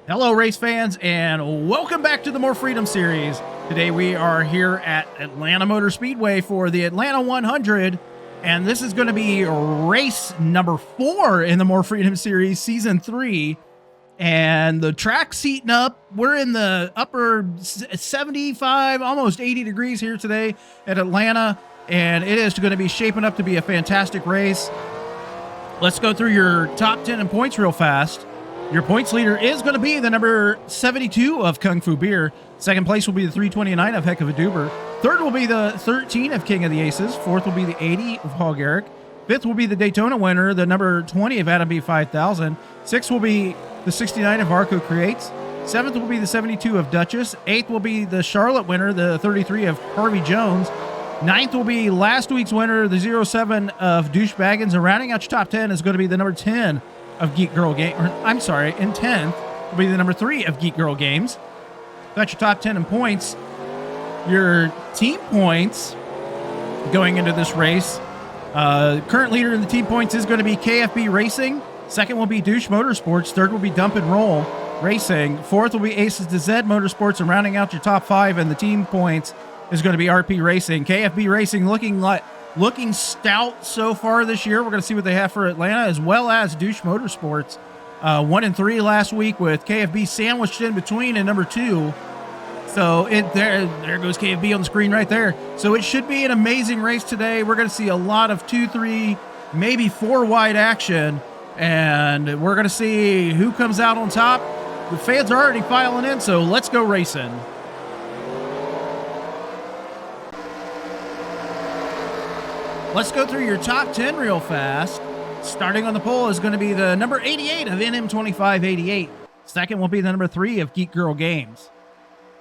Hello, race fans, and welcome back to the More Freedom series. Today we are here at Atlanta Motor Speedway for the Atlanta 100, and this is going to be race number 4 in the More Freedom series, season 3. And the track's heating up. We're in the upper 75, almost 80 degrees here today at Atlanta, and it is going to be shaping up to be a fantastic race. Let's go through your top 10 in points real fast. Your points leader is going to be the number 72 of Kung Fu Beer. Second place will be the 329 of Heck of a Duber. Third will be the 13 of King of the Aces. Fourth will be the 80 of Hog Eric. Fifth will be the Daytona winner, the number 20 of Adam B 5000. Sixth will be the 69 of Arco Creates. Seventh will be the 72 of Duchess. Eighth will be the Charlotte winner, the 33 of Harvey Jones. Ninth will be last week's winner, the 07 of Douche Baggins. And rounding out your top 10 is going to be the number 10 of Geek Girl Game. I'm sorry, in 10th will be the number 3 of Geek Girl Games. That's your top 10 in points. Your team points going into this race. Current leader in the team points is going to be KFB Racing. Second will be Douche Motorsports. Third will be Dump and Roll Racing. Fourth will be Aces to Z Motorsports. And rounding out your top 5 in the team points is going to be RP Racing. KFB Racing looking stout so far this year. We're going to see what they have for Atlanta, as well as Douche Motorsports. 1 and 3 last week with KFB sandwiched in between and number 2. So there goes KFB on the screen right there. So it should be an amazing race today. We're going to see a lot of 2, 3, maybe 4 wide action, and we're going to see who comes out on top. The fans are already filing in, so let's go racing. Let's go through your top 10 real fast. Starting on the pole is going to be the number 88 of NM2588. Second will be the number 3 of Geek Girl Games.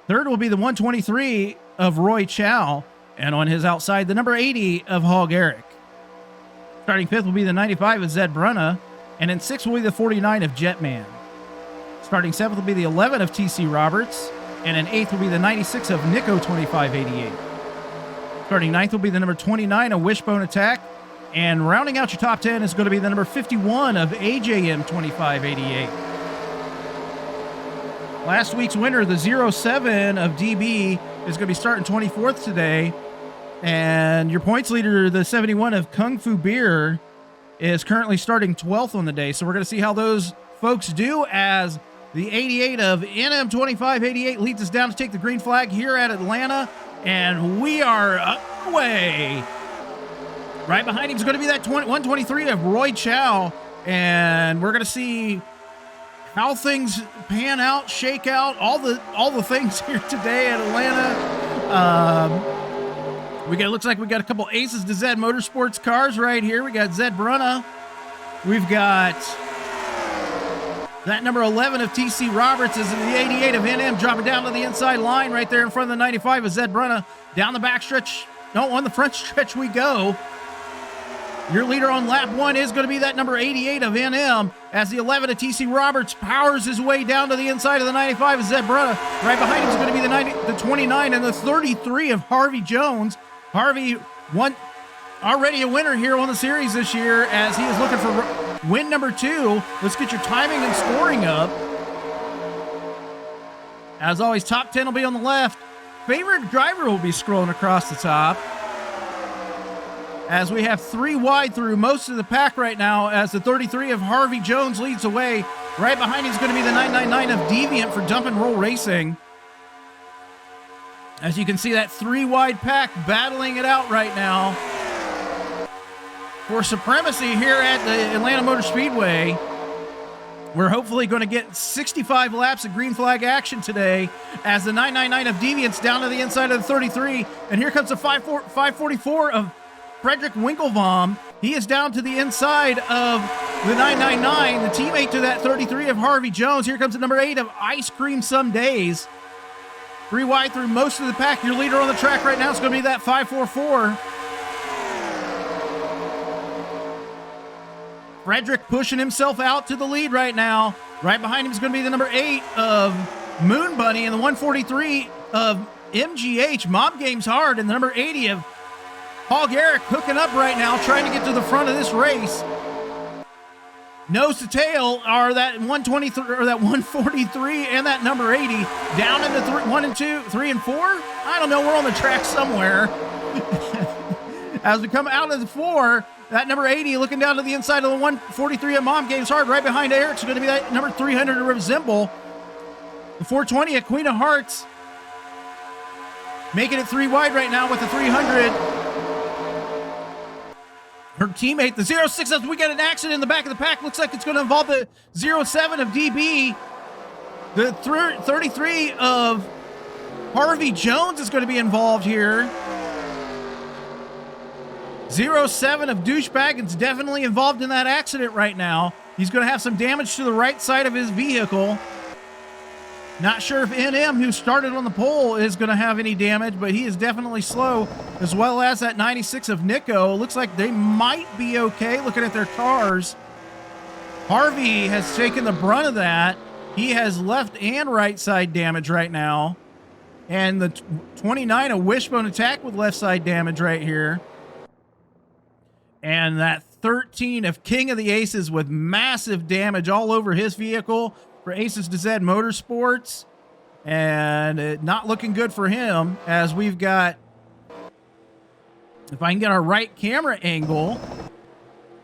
Third will be the 123 of Roy Chow. And on his outside, the number 80 of Hog Eric. Starting fifth will be the 95 of Zed Brunna. And in sixth will be the 49 of Jetman. Starting seventh will be the 11 of TC Roberts. And in eighth will be the 96 of Nico 2588. Starting ninth will be the number 29 of Wishbone Attack. And rounding out your top 10 is going to be the number 51 of AJM 2588. Last week's winner, the 07 of DB, is going to be starting 24th today. And your points leader, the 71 of Kung Fu Beer, is currently starting 12th on the day. So we're going to see how those folks do as the 88 of NM2588 leads us down to take the green flag here at Atlanta. And we are away. Right behind him is going to be that 123 of Roy Chow. And we're going to see how things pan out, shake out, all the things here today at Atlanta. Looks like we got a couple Aces to Z Motorsports cars right here. We got Zed Brunna. We've got that number 11 of TC Roberts is the 88 of NM dropping down to the inside line right there in front of the 95 of Zed Brunna. Down the back stretch, no, on the front stretch we go. Your leader on lap 1 is going to be that number 88 of NM as the 11 of TC Roberts powers his way down to the inside of the 95 of Zed Brunna. Right behind him is going to be the 29 and the 33 of Harvey Jones. Harvey already a winner here on the series this year as he is looking for win number 2. Let's get your timing and scoring up. As always, top 10 will be on the left. Favorite driver will be scrolling across the top. As we have 3 wide through most of the pack right now as the 33 of Harvey Jones leads the way. Right behind him is going to be the 999 of Deviant for Dump and Roll Racing. As you can see, that 3 wide pack battling it out right now for supremacy here at the Atlanta Motor Speedway. We're hopefully going to get 65 laps of green flag action today as the 999 of Deviant's down to the inside of the 33. And here comes the 544 of Frederick Winklebaum. He is down to the inside of the 999, the teammate to that 33 of Harvey Jones. Here comes the number 8 of Ice Cream Some Days. 3 wide through most of the pack. Your leader on the track right now is going to be that 544. Frederick pushing himself out to the lead right now. Right behind him is going to be the number 8 of Moon Bunny and the 143 of MGH, Mob Games Hard, and the number 80 of Hog Eric hooking up right now, trying to get to the front of this race. Nose to tail are that 123 or that 143 and that number 80 down into 1 and 2, 3 and 4. I don't know. We're on the track somewhere. As we come out of the 4, that number 80 looking down to the inside of the 143 at Mom Games Hard. Right behind Eric's going to be that number 300 to Resemble. The 420 at Queen of Hearts. Making it 3 wide right now with the 300. Her teammate, the 06, as we get an accident in the back of the pack. Looks like it's going to involve the 07 of DB. The 33 of Harvey Jones is going to be involved here. 07 of Douchebag is definitely involved in that accident right now. He's going to have some damage to the right side of his vehicle. Not sure if NM, who started on the pole, is going to have any damage, but he is definitely slow, as well as that 96 of Nico. Looks like they might be okay looking at their cars. Harvey has taken the brunt of that. He has left and right side damage right now. And the 29 of Wishbone Attack with left side damage right here. And that 13 of King of the Aces with massive damage all over his vehicle for Aces to Z Motorsports. And not looking good for him, as we've got, if I can get our right camera angle,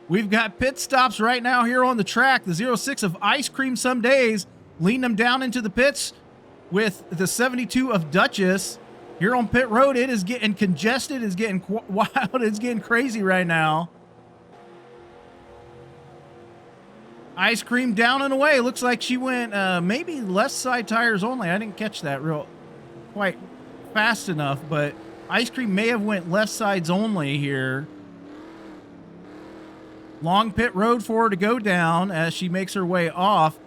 we've got pit stops right now here on the track. The 06 of Ice Cream Some Days leading them down into the pits with the 72 of Duchess. Here on pit road, it is getting congested, it's getting wild, it's getting crazy right now. Ice Cream down and away. Looks like she went maybe left side tires only. I didn't catch that quite fast enough, but Ice Cream may have went left sides only here. Long pit road for her to go down as she makes her way off.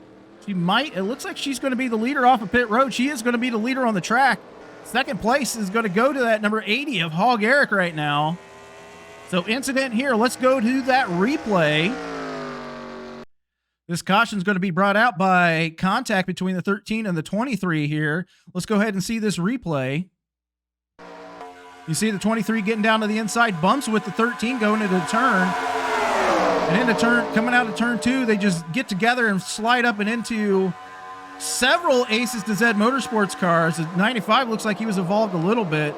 She might, it looks like she's going to be the leader off of pit road. She is going to be the leader on the track. Second place is going to go to that number 80 of Hog Eric right now. So incident here. Let's go to that replay. This caution is going to be brought out by contact between the 13 and the 23 here. Let's go ahead and see this replay. You see the 23 getting down to the inside, bumps with the 13 going into the turn. And in the turn, coming out of turn 2, they just get together and slide up and into several Aces to Z Motorsports cars. The 95 looks like he was involved a little bit,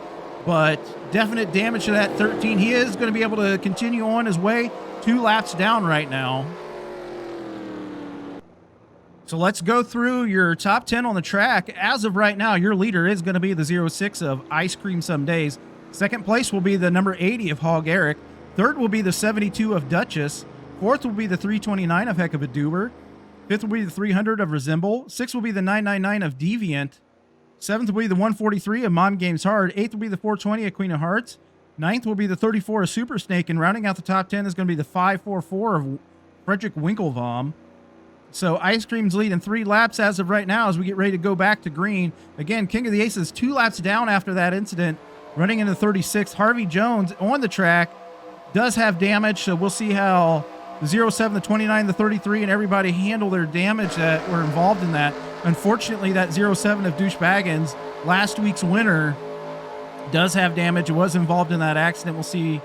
but definite damage to that 13. He is going to be able to continue on his way 2 laps down right now. So let's go through your top 10 on the track. As of right now, your leader is going to be the 06 of Ice Cream Some Days. Second place will be the number 80 of Hog Eric. Third will be the 72 of Duchess. Fourth will be the 329 of Heck of a Doober. Fifth will be the 300 of Resemble. Sixth will be the 999 of Deviant. Seventh will be the 143 of Mom Games Hard. Eighth will be the 420 of Queen of Hearts. Ninth will be the 34 of Super Snake. And rounding out the top 10 is going to be the 544 of Frederick Winklebaum. So Ice Cream's leading 3 laps as of right now as we get ready to go back to green. Again, King of the Aces 2 laps down after that incident, running into 36. Harvey Jones on the track does have damage, so we'll see how the 07, the 29, the 33, and everybody handle their damage that were involved in that. Unfortunately, that 07 of Douchebaggins, last week's winner, does have damage. It was involved in that accident. We'll see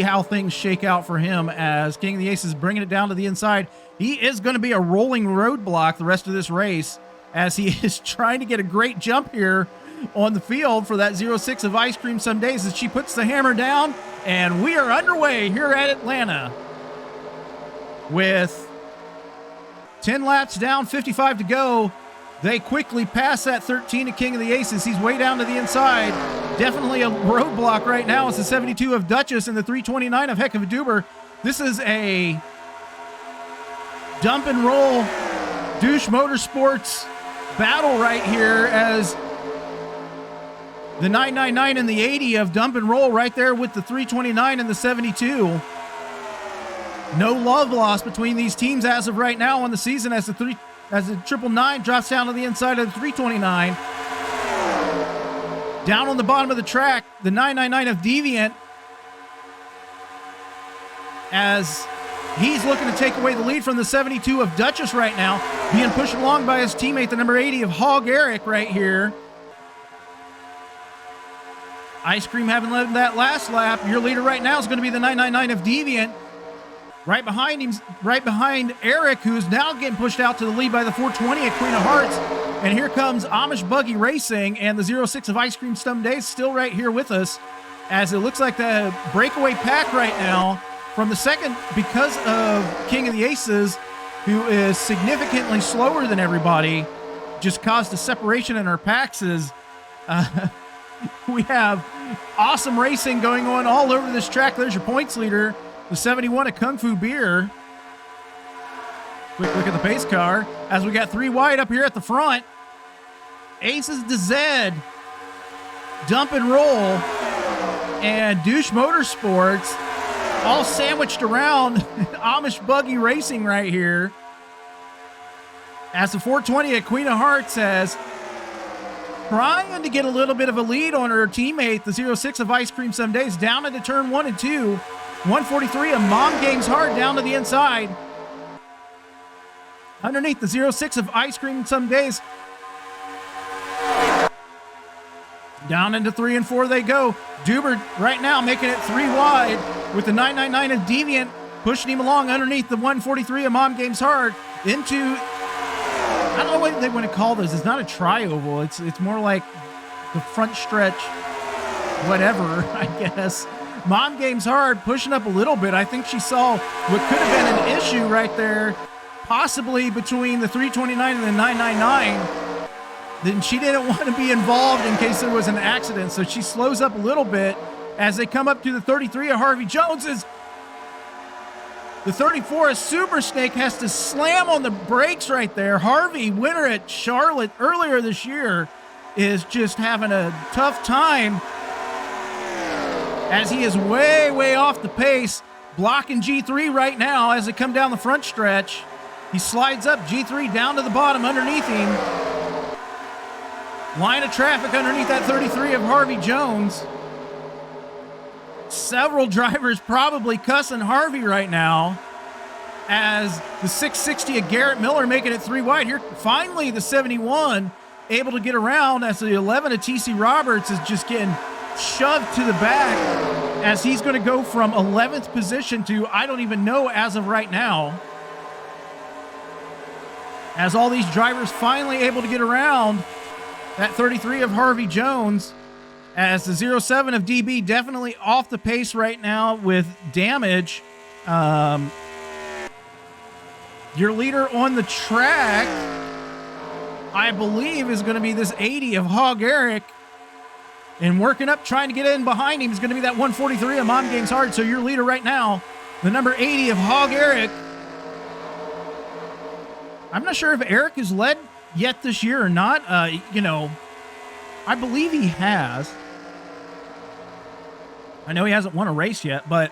how things shake out for him as King of the Aces bringing it down to the inside. He is going to be a rolling roadblock the rest of this race as he is trying to get a great jump here on the field for that 06 of Ice Cream Some Days as she puts the hammer down. And we are underway here at Atlanta with 10 laps down, 55 to go. They quickly pass that 13 to King of the Aces. He's way down to the inside. Definitely a roadblock right now. It's the 72 of Duchess and the 329 of Heck of a Doober. This is a dump and roll douche motorsports battle right here as the 999 and the 80 of dump and roll right there with the 329 and the 72. No love lost between these teams as of right now on the season as the 999 drops down to the inside of the 329. Down on the bottom of the track, the 999 of Deviant as he's looking to take away the lead from the 72 of Duchess right now, being pushed along by his teammate, the number 80 of Hog Eric right here. Ice Cream having led that last lap. Your leader right now is going to be the 999 of Deviant. right behind Eric, who's now getting pushed out to the lead by the 420 at Queen of Hearts. And here comes Amish Buggy Racing, and the 06 of Ice Cream Some Days still right here with us, as it looks like the breakaway pack right now from the second, because of King of the Aces, who is significantly slower than everybody, just caused a separation in our packs. We have awesome racing going on all over this track. There's your points leader, the 71 of Kung Fu Beer. Quick look at the pace car as we got 3 wide up here at the front. Aces to Zed, Dump and Roll, and Douche Motorsports all sandwiched around Amish Buggy Racing right here. As the 420 at Queen of Hearts has trying to get a little bit of a lead on her teammate, the 06 of Ice Cream Some Days, down into turn 1 and 2. 143 of Mom Games Hard down to the inside. Underneath the 06 of Ice Cream Some Days. Down into 3 and 4 they go. Dubert right now making it 3 wide with the 999 of Deviant pushing him along underneath the 143 of Mom Games Hard into, I don't know what they want to call this. It's not a tri-oval. It's more like the front stretch, whatever, I guess. Mom Games Hard pushing up a little bit. I think she saw what could have been an issue right there, possibly between the 329 and the 999. Then she didn't want to be involved in case there was an accident, so she slows up a little bit as they come up to the 33 of Harvey Jones's. The 34 of Super Snake has to slam on the brakes right there. Harvey, winner at Charlotte earlier this year, is just having a tough time as he is way, way off the pace, blocking G3 right now as they come down the front stretch. He slides up, G3 down to the bottom underneath him. Line of traffic underneath that 33 of Harvey Jones. Several drivers probably cussing Harvey right now as the 660 of Garrett Miller making it 3 wide. Here, finally, the 71 able to get around as the 11 of TC Roberts is just getting shoved to the back as he's going to go from 11th position to I don't even know as of right now. As all these drivers finally able to get around that 33 of Harvey Jones, as the 07 of DB definitely off the pace right now with damage. Your leader on the track, I believe, is going to be this 80 of Hog Eric. And working up, trying to get in behind him is going to be that 143 of Mom Games Hard. So your leader right now, the number 80 of Hog Eric. I'm not sure if Eric has led yet this year or not. I believe he has. I know he hasn't won a race yet, but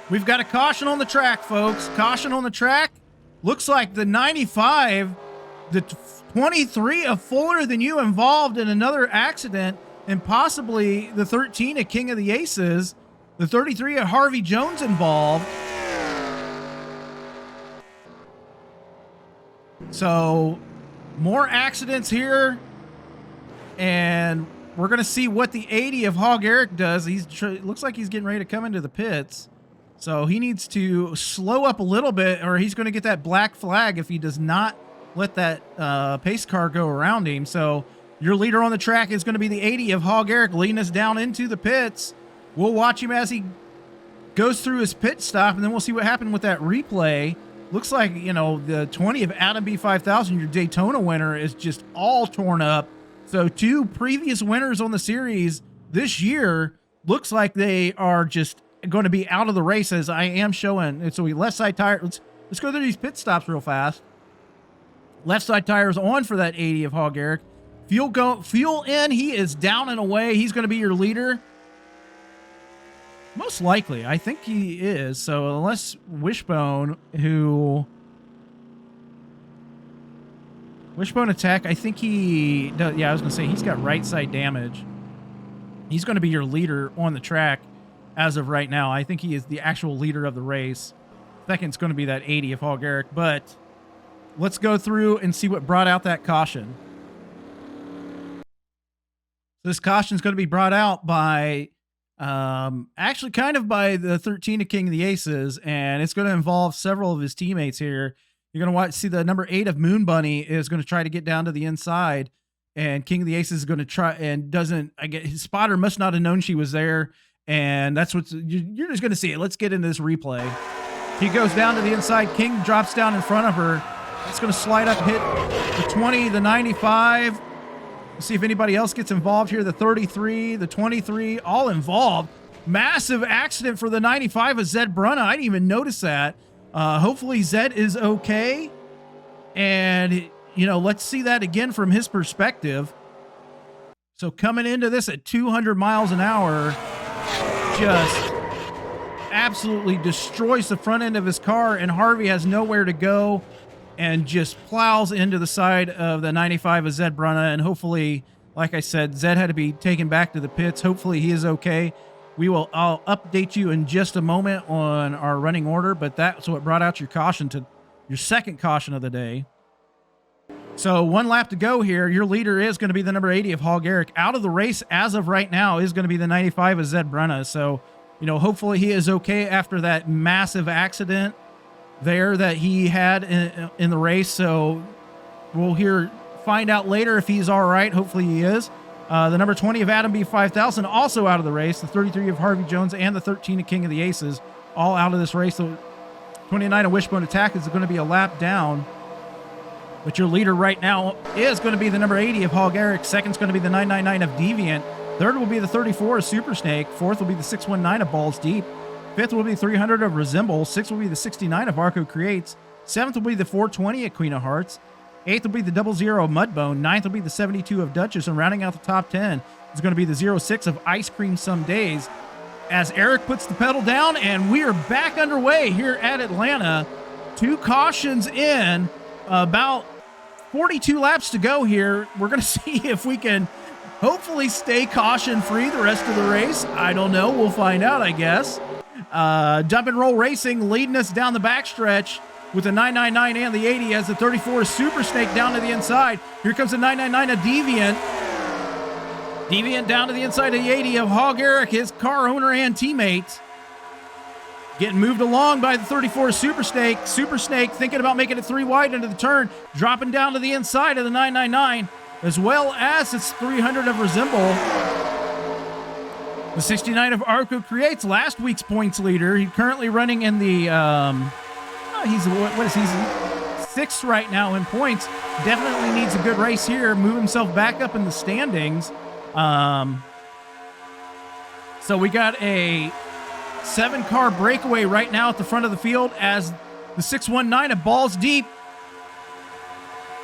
we've got a caution on the track, folks. Caution on the track. Looks like the 95, the 23 of Fuller Than You involved in another accident, and possibly the 13 of King of the Aces, the 33 of Harvey Jones involved. So more accidents here, and we're going to see what the 80 of Hog Eric does. Looks like he's getting ready to come into the pits. So he needs to slow up a little bit, or he's going to get that black flag if he does not let that pace car go around him. So your leader on the track is going to be the 80 of Hog Eric, leading us down into the pits. We'll watch him as he goes through his pit stop, and then we'll see what happened with that replay. Looks like, the 20 of Adam B5000, your Daytona winner, is just all torn up. So 2 previous winners on the series this year, looks like they are just going to be out of the race, as I am showing. And so we left side tire. Let's go through these pit stops real fast. Left side tires on for that 80 of Hog Eric. Fuel in. He is down and away. He's going to be your leader. Most likely, I think he is. So unless Wishbone attack, I think he does. Yeah, I was going to say he's got right side damage. He's going to be your leader on the track as of right now. I think he is the actual leader of the race. Second's going to be that 80 of Hog Eric, but let's go through and see what brought out that caution. This caution is going to be brought out by Actually kind of by the 13 of King of the Aces, and it's going to involve several of his teammates here. You're going to see the number 8 of Moon Bunny is going to try to get down to the inside, and King of the Aces is going to try and doesn't. I get his spotter must not have known she was there, and that's what you're just going to see it. Let's get into this replay. He goes down to the inside. King drops down in front of her. It's going to slide up, hit the 20, the 95. Let's see if anybody else gets involved here. The 33, the 23, all involved. Massive accident for the 95 of Zed Brunna. I didn't even notice that. Hopefully Zed is okay. And, you know, let's see that again from his perspective. So coming into this at 200 miles an hour, just absolutely destroys the front end of his car, and Harvey has nowhere to go and just plows into the side of the 95 of Zed Brunna. And hopefully, like I said, Zed had to be taken back to the pits. Hopefully he is okay. I'll update you in just a moment on our running order, but that's what brought out your caution to your second caution of the day. So 1 lap to go here. Your leader is going to be the number 80 of Hall Garrick. Out of the race as of right now is going to be the 95 of Zed Brunna. So, you know, hopefully he is okay after that massive accident there that he had in the race. So we'll find out later if he's all right. Hopefully he is. The number 20 of Adam B 5000 also out of the race. The 33 of Harvey Jones and the 13 of King of the Aces all out of this race. So 29 of Wishbone Attack is going to be a lap down. But your leader right now is going to be the number 80 of Hall Garrick. Second's going to be the 999 of Deviant. Third will be the 34 of Super Snake. Fourth will be the 619 of Balls Deep. Fifth will be 300 of Resemble. Sixth will be the 69 of Arco Creates. Seventh will be the 420 of Queen of Hearts. Eighth will be the 00 of Mudbone. Ninth will be the 72 of Duchess. And rounding out the top 10 is going to be the 06 of Ice Cream Some Days. As Eric puts the pedal down, and we are back underway here at Atlanta. 2 cautions in, about 42 laps to go here. We're going to see if we can hopefully stay caution free the rest of the race. I don't know. We'll find out, I guess. Dump and Roll Racing leading us down the backstretch with the 999 and the 80 as the 34 is Super Snake down to the inside. Here comes the 999 of Deviant. Deviant down to the inside of the 80 of Hall Garrick, his car owner and teammates. Getting moved along by the 34 Super Snake. Super Snake thinking about making it 3 wide into the turn, dropping down to the inside of the 999, as well as its 300 of Resemble. The 69 of Arco Creates, last week's points leader. He's currently running in the, he's 6th right now in points. Definitely needs a good race here. Move himself back up in the standings. So we got a 7-car breakaway right now at the front of the field as the 619 of Balls Deep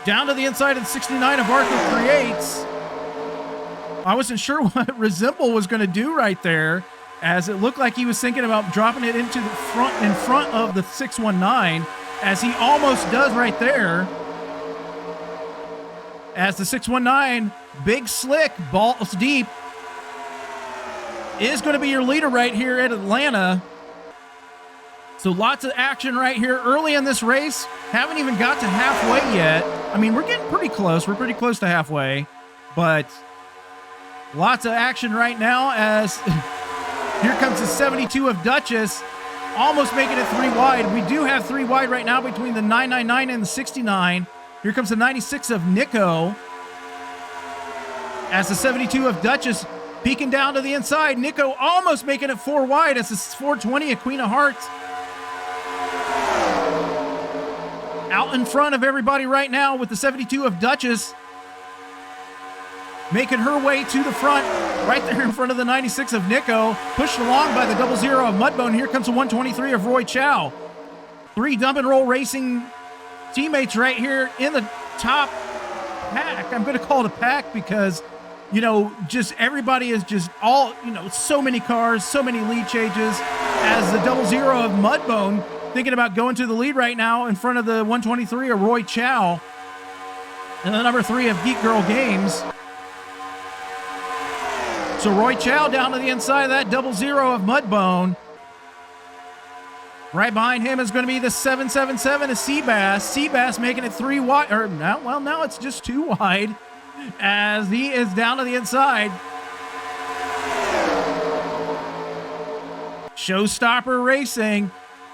down to the inside of the 69 of Arco Creates. I wasn't sure what Resemble was going to do right there, as it looked like he was thinking about dropping it into the front, in front of the 619, as he almost does right there. As the 619, Big Slick, Balls Deep, is going to be your leader right here at Atlanta. So lots of action right here early in this race. Haven't even got to halfway yet. I mean, we're getting pretty close. We're pretty close to halfway, but lots of action right now as here comes the 72 of Duchess, almost making it 3 wide. We do have 3 wide right now between the 999 and the 69. Here comes the 96 of Nico as the 72 of Duchess peeking down to the inside. Nico almost making it 4 wide as the 420 of Queen of Hearts. Out in front of everybody right now with the 72 of Duchess making her way to the front, right there in front of the 96 of Nico, pushed along by the 00 of Mudbone. Here comes the 123 of Roy Chow. 3 Dump and Roll Racing teammates right here in the top pack. I'm going to call it a pack because, you know, just everybody is just all, you know, so many cars, so many lead changes, as the 00 of Mudbone thinking about going to the lead right now in front of the 123 of Roy Chow and the number 3 of Geek Girl Games. So Roy Chow down to the inside of that 00 of Mudbone. Right behind him is going to be the 777 of Seabass. Seabass making it 3 wide, or now, well, now it's just 2 wide as he is down to the inside. Showstopper Racing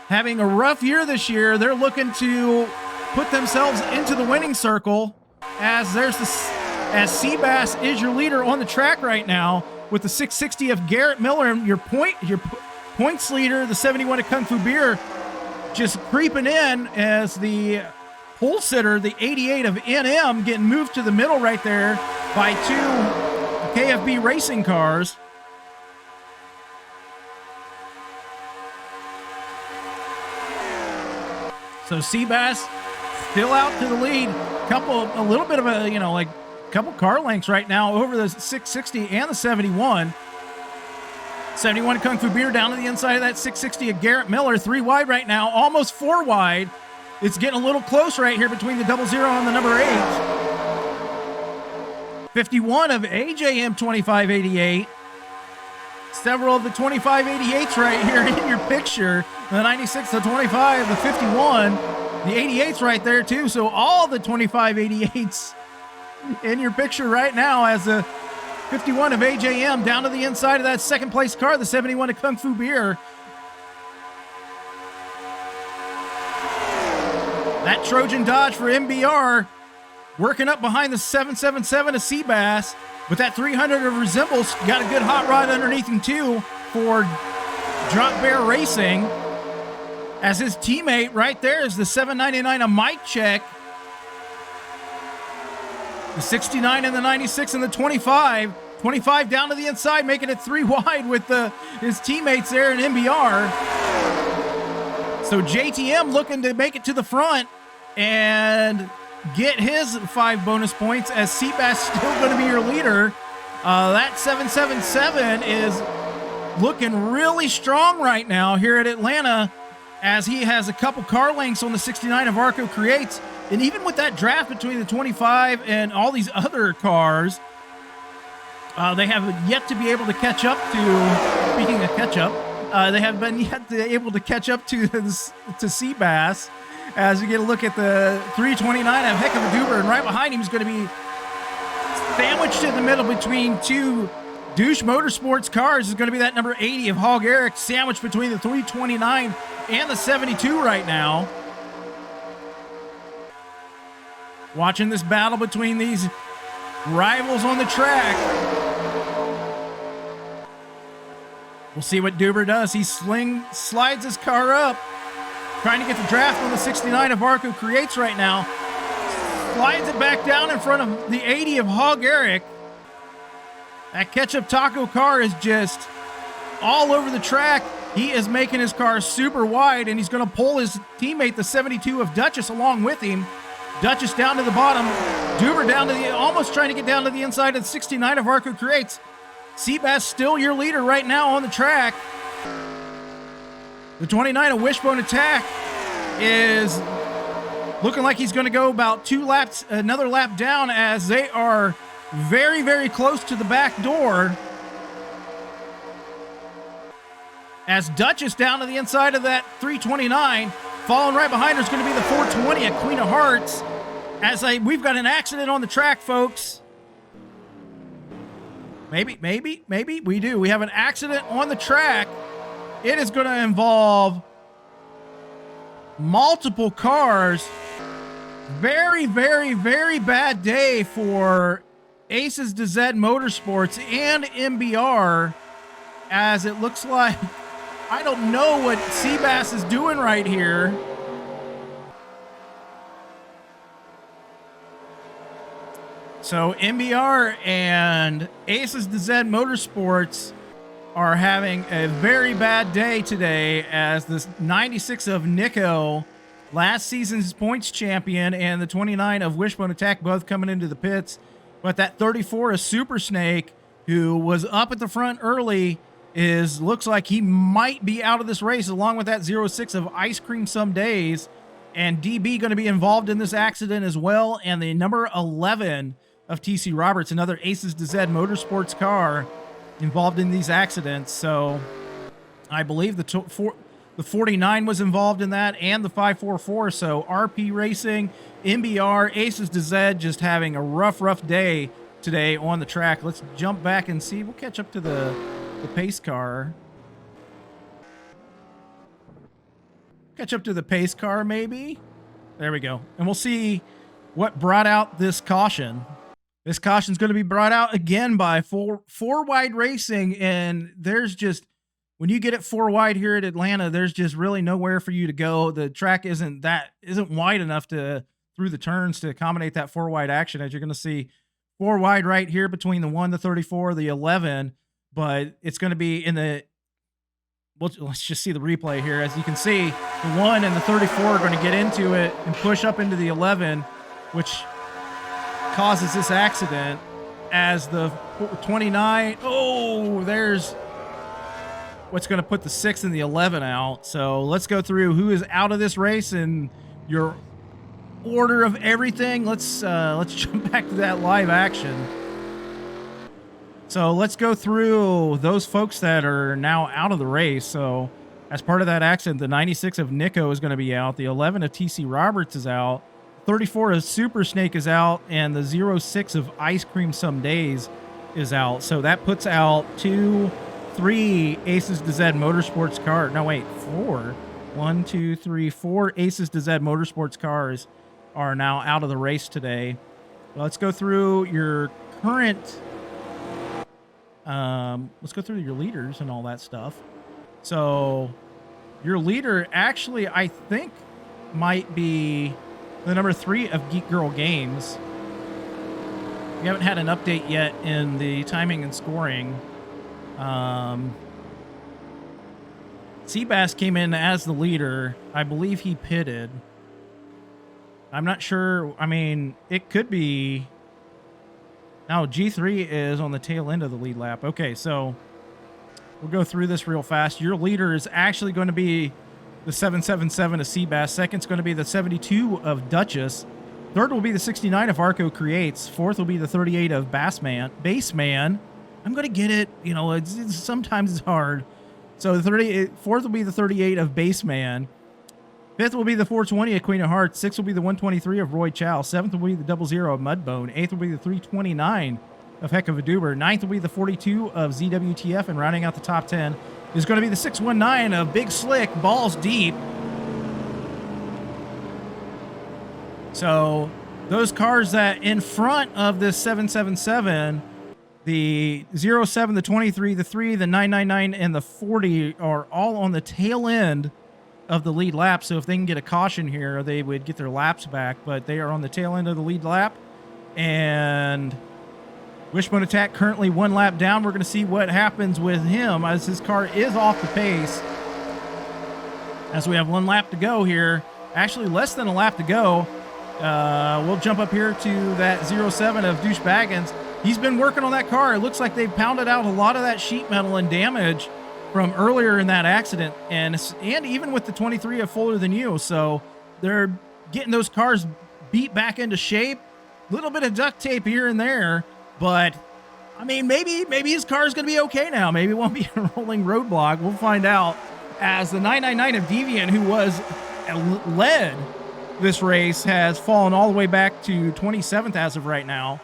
having a rough year this year. They're looking to put themselves into the winning circle as Seabass is your leader on the track right now with the 660 of Garrett Miller, and your points leader, the 71 of Kung Fu Beer, just creeping in as the pole sitter, the 88 of NM, getting moved to the middle right there by two KFB racing cars. So Seabass still out to the lead. A little bit of a, couple car lengths right now over the 660 and the 71. 71 Kung Fu Beer down to the inside of that 660 of Garrett Miller. 3 wide right now, almost 4 wide. It's getting a little close right here between the 00 and the number 8. 51 of AJM 2588. Several of the 2588s right here in your picture. The 96, the 25, the 51, the 88s right there too. So all the 2588s in your picture right now as the 51 of AJM down to the inside of that second place car, the 71 of Kung Fu Beer. That Trojan Dodge for MBR working up behind the 777 of Seabass. With that 300 of Resembles, got a good hot rod underneath him too for Drop Bear Racing. As his teammate right there is the 799 of Mike Check. The 69 and the 96 and the 25. 25 down to the inside, making it 3 wide with his teammates there in MBR. So JTM looking to make it to the front and get his 5 bonus points as Seabass still going to be your leader. That 777 is looking really strong right now here at Atlanta as he has a couple car lengths on the 69 of Arco Creates. And even with that draft between the 25 and all these other cars, they have yet to be able to catch up to, speaking of catch up, they have been yet to able to catch up to Seabass. As you get a look at the 329 of Heck of a Duber, and right behind him is going to be sandwiched in the middle between two Douche Motorsports cars is going to be that number 80 of Hog Eric, sandwiched between the 329 and the 72 right now. Watching this battle between these rivals on the track. We'll see what Duber does. He slides his car up, trying to get the draft on the 69 of Arco Creates right now. Slides it back down in front of the 80 of Hog Eric. That Ketchup Taco car is just all over the track. He is making his car super wide, and he's going to pull his teammate, the 72 of Duchess, along with him. Duchess down to the bottom. Duber down to almost trying to get down to the inside of the 69 of Arco Creates. Seabass still your leader right now on the track. The 29 of Wishbone Attack is looking like he's going to go about 2 laps, another lap down, as they are very, very close to the back door. As Duchess down to the inside of that 329. Following right behind her is going to be the 420 at Queen of Hearts. We've got an accident on the track, folks. Maybe we do. We have an accident on the track. It is going to involve multiple cars. Very, very, very bad day for Aces to Z Motorsports and MBR, as it looks like I don't know what Seabass is doing right here. So MBR and Aces to Z Motorsports are having a very bad day today, as this 96 of Nico, last season's points champion, and the 29 of Wishbone Attack both coming into the pits. But that 34 of Super Snake, who was up at the front early, looks like he might be out of this race, along with that 06 of Ice Cream Some Days, and DB going to be involved in this accident as well, and the number 11 of TC Roberts, another Aces to Z Motorsports car, involved in these accidents. So I believe the 49 was involved in that, and the 544. So RP Racing, MBR, Aces to Z just having a rough day today on the track. Let's jump back and see. We'll catch up to the pace car. Catch up to the pace car, maybe. There we go. And we'll see what brought out this caution. This caution is going to be brought out again by four wide racing. And there's just, when you get it 4 wide here at Atlanta, there's just really nowhere for you to go. The track isn't wide enough through the turns to accommodate that 4 wide action. As you're going to see 4 wide right here between the 1, the 34, the 11, but it's going to be in the, let's just see the replay here. As you can see, the 1 and the 34 are going to get into it and push up into the 11, which causes this accident. As the 29, there's what's going to put the 6 and the 11 out. So let's go through who is out of this race and your order of everything. Let's jump back to that live action. So let's go through those folks that are now out of the race. So as part of that accident, the 96 of Nico is going to be out. The 11 of TC Roberts is out. 34 of Super Snake is out. And the 06 of Ice Cream Some Days is out. So that puts out 2, 3 Aces to Z Motorsports cars. No, wait, 4. 1, 2, 3, 4 Aces to Z Motorsports cars are now out of the race today. Let's go through your current... let's go through your leaders and all that stuff. So your leader actually, I think, might be the number 3 of Geek Girl Games. We haven't had an update yet in the timing and scoring. Seabass came in as the leader. I believe he pitted. I'm not sure. I mean, it could be... Now, G3 is on the tail end of the lead lap. Okay, so we'll go through this real fast. Your leader is actually going to be the 777 of Seabass. Second's going to be the 72 of Duchess. Third will be the 69 of Arco Creates. Fourth will be the 38 of Bassman. I'm going to get it. You know, sometimes it's hard. So the fourth will be the 38 of Baseman. Fifth will be the 420 of Queen of Hearts. Sixth will be the 123 of Roy Chow. Seventh will be the 00 of Mudbone. Eighth will be the 329 of Heck of a Doober. Ninth will be the 42 of ZWTF. And rounding out the top 10 is going to be the 619 of Big Slick, Balls Deep. So those cars that in front of this 777, the 07, the 23, the 3, the 999, and the 40 are all on the tail end of the lead lap. So if they can get a caution here, they would get their laps back, but they are on the tail end of the lead lap. And Wishbone Attack currently 1 lap down. We're going to see what happens with him as his car is off the pace. As we have 1 lap to go here, actually less than a lap to go. We'll jump up here to that 07 of Douche Baggins. He's been working on that car. It looks like they've pounded out a lot of that sheet metal and damage from earlier in that accident, and even with the 23 of Fuller Than You. So they're getting those cars beat back into shape. A little bit of duct tape here and there, but I mean, maybe his car is going to be okay now. Maybe it won't be a rolling roadblock. We'll find out, as the 999 of Deviant, who was led this race, has fallen all the way back to 27th as of right now.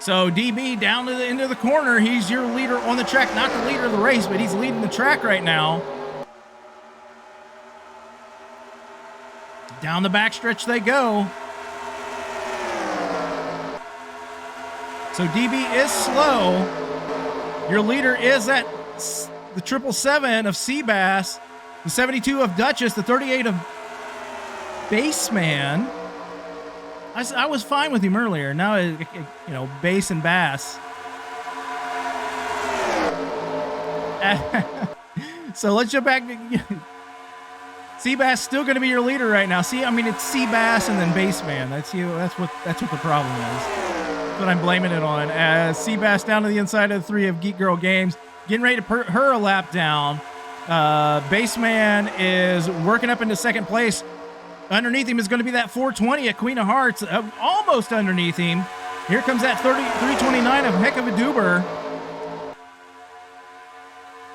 So DB down to the end of the corner. He's your leader on the track. Not the leader of the race, but he's leading the track right now. Down the backstretch they go. So DB is slow. Your leader is at the 777 of Seabass, the 72 of Duchess, the 38 of Baseman. I was fine with him earlier. Now, you know, Bass and Bass. So let's jump back. Seabass still going to be your leader right now. See, I mean, it's Seabass and then Bassman. That's what the problem is. That's what I'm blaming it on. As Seabass down to the inside of the 3 of Geek Girl Games, getting ready to her a lap down. Bassman is working up into second place. Underneath him is going to be that 420 at Queen of Hearts, almost underneath him. Here comes that 329 of Heck of a Doober.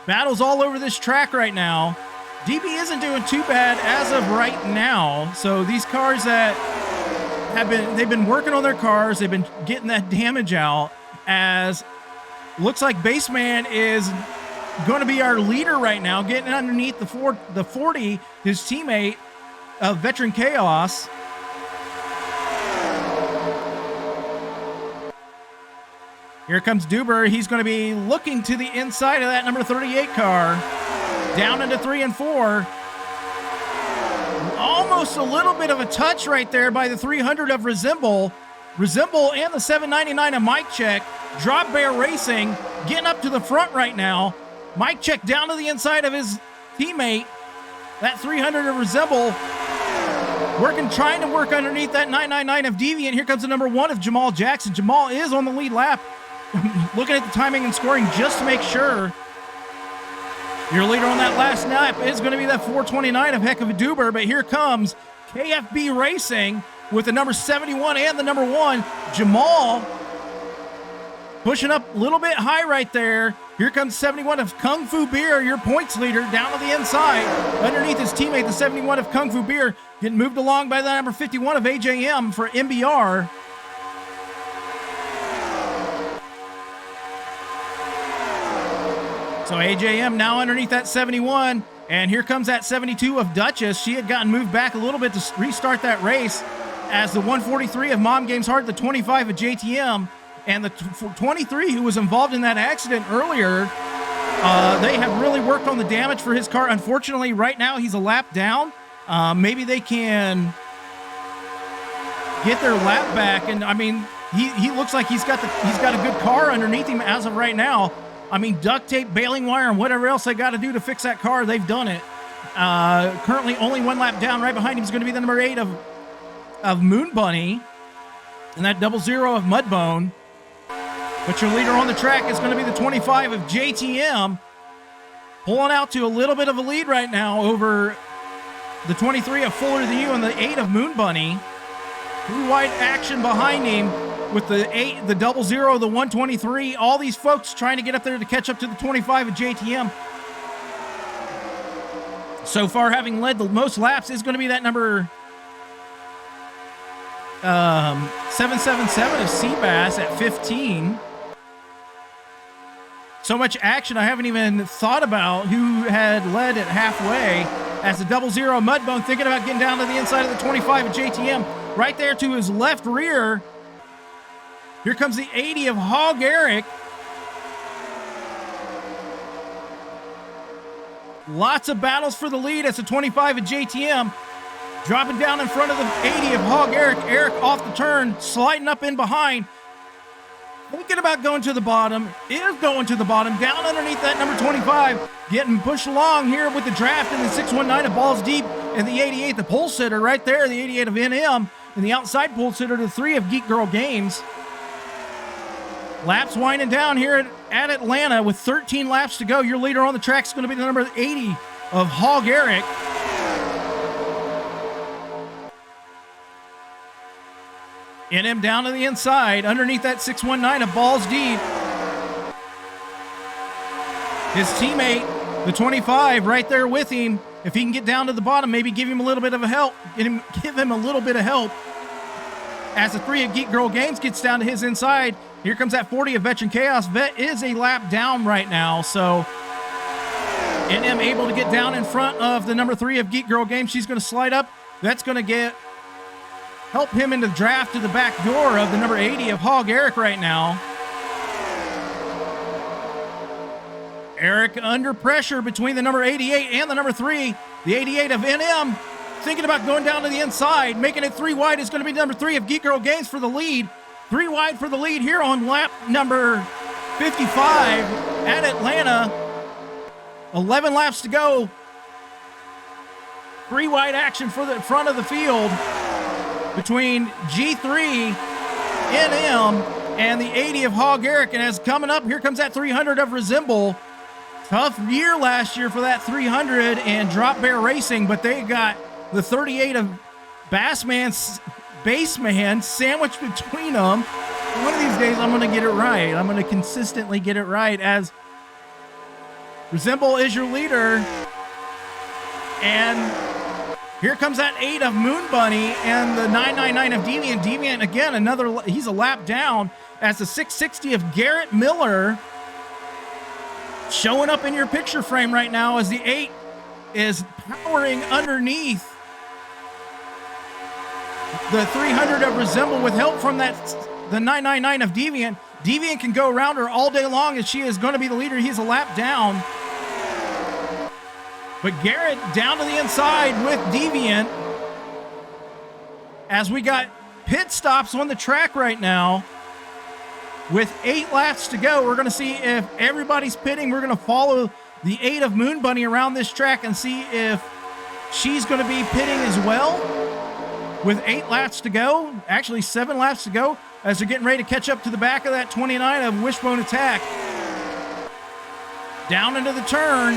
Battles all over this track right now. DB isn't doing too bad as of right now. So these cars that they've been working on their cars, they've been getting that damage out, as looks like Baseman is going to be our leader right now, getting underneath the 40, his teammate of Veteran Chaos. Here comes Duber. He's going to be looking to the inside of that number 38 car. Down into 3 and 4. Almost a little bit of a touch right there by the 300 of Resemble. Resemble and the 799 of Mike Check. Drop Bear Racing getting up to the front right now. Mike Check down to the inside of his teammate. That 300 of Resemble trying to work underneath that 999 of Deviant. Here comes the number 1 of Jamal Jackson. Jamal is on the lead lap. Looking at the timing and scoring just to make sure. Your leader on that last lap is going to be that 429 of Heck of a Duber, but here comes KFB Racing with the number 71 and the number 1. Jamal pushing up a little bit high right there. Here comes 71 of Kung Fu Beer, your points leader, down to the inside. Underneath his teammate, the 71 of Kung Fu Beer, getting moved along by the number 51 of AJM for MBR. So AJM now underneath that 71, and here comes that 72 of Duchess. She had gotten moved back a little bit to restart that race as the 143 of Mom Games Hard, the 25 of JTM, and the 23 who was involved in that accident earlier. They have really worked on the damage for his car. Unfortunately, right now he's a lap down. Maybe they can get their lap back, and I mean, he looks like he's got a good car underneath him as of right now. I mean, duct tape, baling wire, and whatever else they got to do to fix that car, they've done it. Currently only 1 lap down. Right behind him is going to be the number 8 of Moon Bunny and that 00 of Mudbone. But your leader on the track is going to be the 25 of JTM, pulling out to a little bit of a lead right now over the 23 of Fuller Than You and the 8 of Moon Bunny. Blue wide action behind him with the 8, the 00, the 123. All these folks trying to get up there to catch up to the 25 of JTM. So far, having led the most laps is going to be that number 777 of Seabass at 15. So much action, I haven't even thought about who had led at halfway, as the 00 Mudbone thinking about getting down to the inside of the 25 of JTM. Right there to his left rear. Here comes the 80 of Hog Eric. Lots of battles for the lead. It's a 25 of JTM. Dropping down in front of the 80 of Hog Eric. Eric off the turn, sliding up in behind. Thinking about going to the bottom. Is going to the bottom. Down underneath that number 25. Getting pushed along here with the draft and the 619 of Balls Deep. And the 88, the pole sitter right there. The 88 of NM. And the outside pole sitter, the 3 of Geek Girl Games. Laps winding down here at Atlanta with 13 laps to go. Your leader on the track is going to be the number 80 of Hog Eric. NM down to the inside, underneath that 619 of Balls Deep. His teammate, the 25, right there with him. If he can get down to the bottom, maybe give him a little bit of a help. Give him a little bit of help. As the 3 of Geek Girl Games gets down to his inside, here comes that 40 of Veteran Chaos. Vet is a lap down right now, so NM able to get down in front of the number 3 of Geek Girl Games. She's going to slide up. That's going to help him in the draft to the back door of the number 80 of Hog Eric right now. Eric under pressure between the number 88 and the number 3. The 88 of NM thinking about going down to the inside. Making it 3 wide is going to be number 3 of Geek Girl Games for the lead. 3 wide for the lead here on lap number 55 at Atlanta. 11 laps to go. 3 wide action for the front of the field between G3, NM, and the 80 of Hog Eric. And as coming up, here comes that 300 of Resemble. Tough year last year for that 300 and Drop Bear Racing, but they got the 38 of Bassman sandwiched between them. One of these days, I'm going to get it right. I'm going to consistently get it right, as Resemble is your leader. And here comes that 8 of Moon Bunny and the 999 of Deviant. Deviant, again, he's a lap down, as the 660 of Garrett Miller Showing up in your picture frame right now as the 8 is powering underneath the 300 of Resemble with help from the 999 of Deviant. Deviant can go around her all day long as she is going to be the leader. He's a lap down. But Garrett down to the inside with Deviant as we got pit stops on the track right now. With 8 laps to go, we're going to see if everybody's pitting. We're going to follow the 8 of Moon Bunny around this track and see if she's going to be pitting as well. With 8 laps to go, actually 7 laps to go, as they're getting ready to catch up to the back of that 29 of Wishbone Attack. Down into the turn.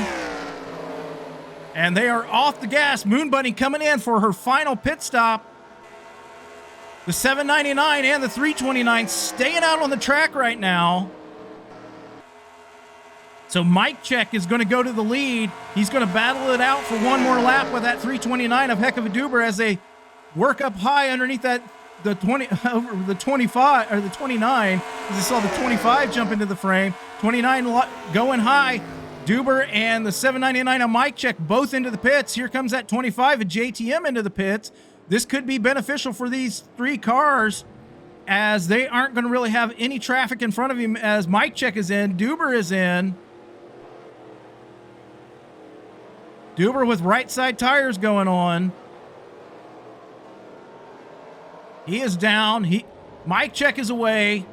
And they are off the gas. Moon Bunny coming in for her final pit stop. The 799 and the 329 staying out on the track right now. So Mike Check is going to go to the lead. He's going to battle it out for one more lap with that 329 of Heck of a Doober as they work up high underneath that the 25 or the 29. As I saw the 25 jump into the frame. 29 going high. Doober and the 799 of Mike Check both into the pits. Here comes that 25 of JTM into the pits. This could be beneficial for these 3 cars as they aren't going to really have any traffic in front of him as Mike Check is in. Doober is in. Doober with right side tires going on. He is down. Mike Check is away.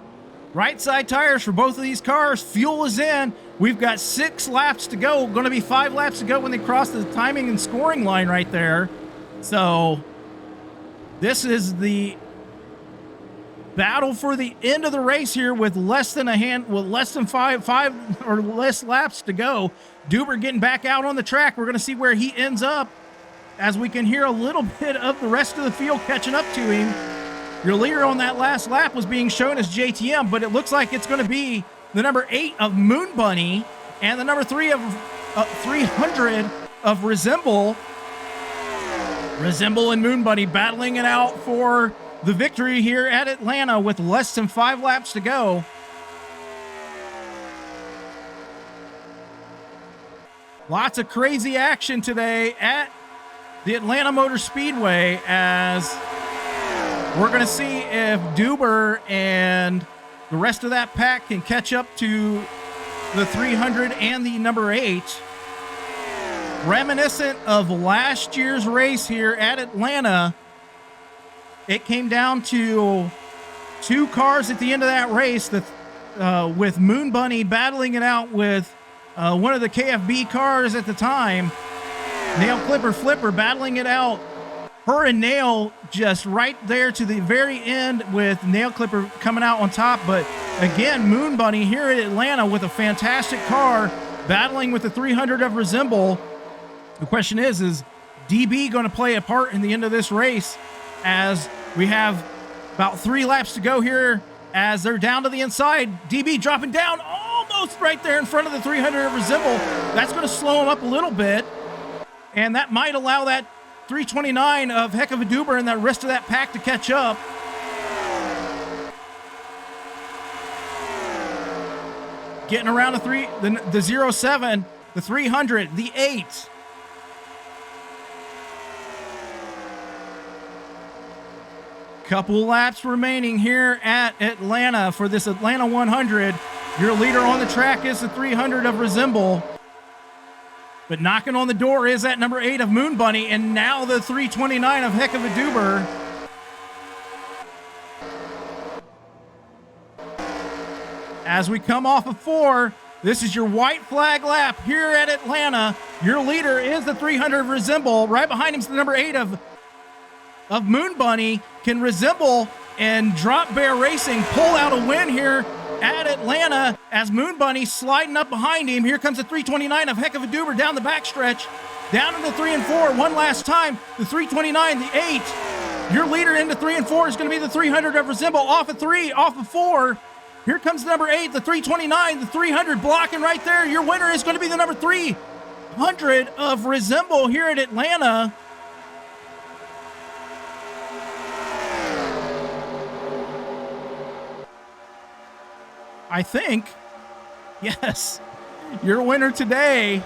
Right side tires for both of these cars. Fuel is in. We've got 6 laps to go. Going to be 5 laps to go when they cross the timing and scoring line right there. So this is the battle for the end of the race here with less than five or less laps to go. Doober getting back out on the track. We're going to see where he ends up as we can hear a little bit of the rest of the field catching up to him. Your leader on that last lap was being shown as JTM, but it looks like it's going to be the number 8 of Moon Bunny and the number 3 of 300 of Resemble. Resemble and Moon Bunny battling it out for the victory here at Atlanta with less than 5 laps to go. Lots of crazy action today at the Atlanta Motor Speedway as we're going to see if Doober and the rest of that pack can catch up to the 300 and the number 8. Reminiscent of last year's race here at Atlanta, it came down to 2 cars at the end of that race with Moon Bunny battling it out with one of the KFB cars at the time, Nail Clipper Flipper battling it out. Her and Nail just right there to the very end with Nail Clipper coming out on top. But again, Moon Bunny here at Atlanta with a fantastic car battling with the 300 of Resemble. The question is DB going to play a part in the end of this race as we have about 3 laps to go here as they're down to the inside. DB dropping down almost right there in front of the 300 of Resemble. That's going to slow him up a little bit, and that might allow that 329 of Heck of a Doober and the rest of that pack to catch up. Getting around the 07, the 300, the 8. Couple laps remaining here at Atlanta for this Atlanta 100. Your leader on the track is the 300 of Resemble. But knocking on the door is that number 8 of Moon Bunny, and now the 329 of Heck of a Doober. As we come off of 4, this is your white flag lap here at Atlanta. Your leader is the 300 of Resemble. Right behind him is the number 8 of Moon Bunny. Can Resemble and Drop Bear Racing pull out a win here at Atlanta as Moon Bunny sliding up behind him? Here comes the 329 of Heck of a Doober down the backstretch, down into 3 and 4 one last time. The 329, the 8. Your leader into 3 and 4 is going to be the 300 of Resemble off of 3, off of 4. Here comes the number 8, the 329, the 300 blocking right there. Your winner is going to be the number 300 of Resemble here at Atlanta. I think, yes, Your winner today,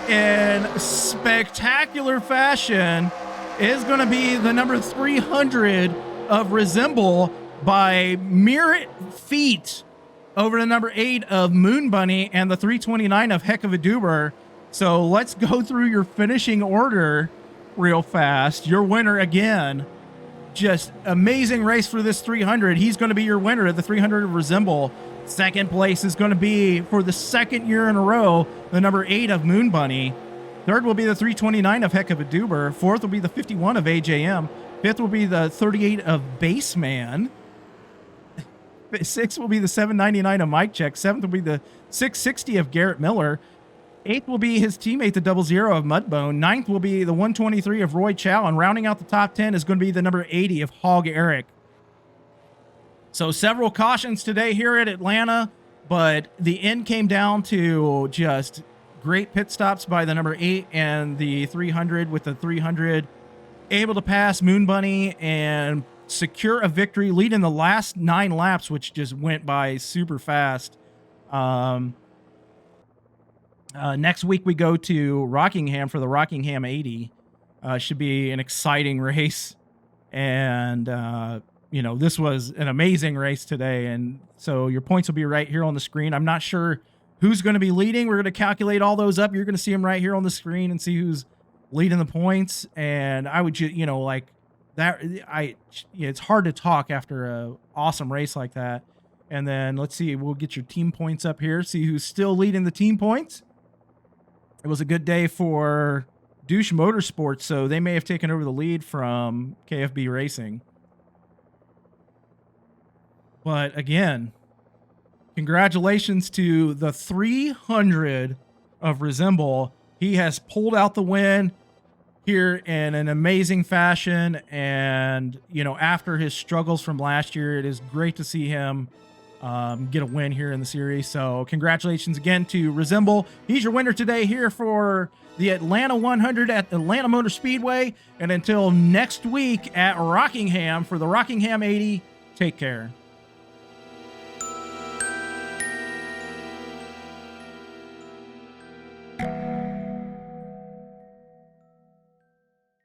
in spectacular fashion, is going to be the number 300 of Resemble by mere feet over the number 8 of Moon Bunny and the 329 of Heck of a Doober. So let's go through your finishing order real fast. Your winner again, just amazing race for this 300. He's going to be your winner of the 300 of Resemble. Second place is going to be, for the second year in a row, the number 8 of Moon Bunny. Third will be the 329 of Heck of a Doober. Fourth will be the 51 of AJM. Fifth will be the 38 of Baseman. Sixth will be the 799 of Mike Check. Seventh will be the 660 of Garrett Miller. Eighth will be his teammate, the 00 of Mudbone. Ninth will be the 123 of Roy Chow. And rounding out the top 10 is going to be the number 80 of Hog Eric. So several cautions today here at Atlanta, but the end came down to just great pit stops by the number 8 and the 300, with the 300 able to pass Moon Bunny and secure a victory, lead in the last 9 laps, which just went by super fast. Next week we go to Rockingham for the Rockingham 80. Should be an exciting race. And, you know, this was an amazing race today. And so your points will be right here on the screen. I'm not sure who's going to be leading. We're going to calculate all those up. You're going to see them right here on the screen and see who's leading the points. And I would, you know, like that, it's hard to talk after a awesome race like that. And then let's see, we'll get your team points up here. See who's still leading the team points. It was a good day for Douche Motorsports, so they may have taken over the lead from KFB Racing. But again, congratulations to the 300 of Resemble. He has pulled out the win here in an amazing fashion. And, you know, after his struggles from last year, it is great to see him get a win here in the series. So congratulations again to Resemble. He's your winner today here for the Atlanta 100 at Atlanta Motor Speedway. And until next week at Rockingham for the Rockingham 80, take care.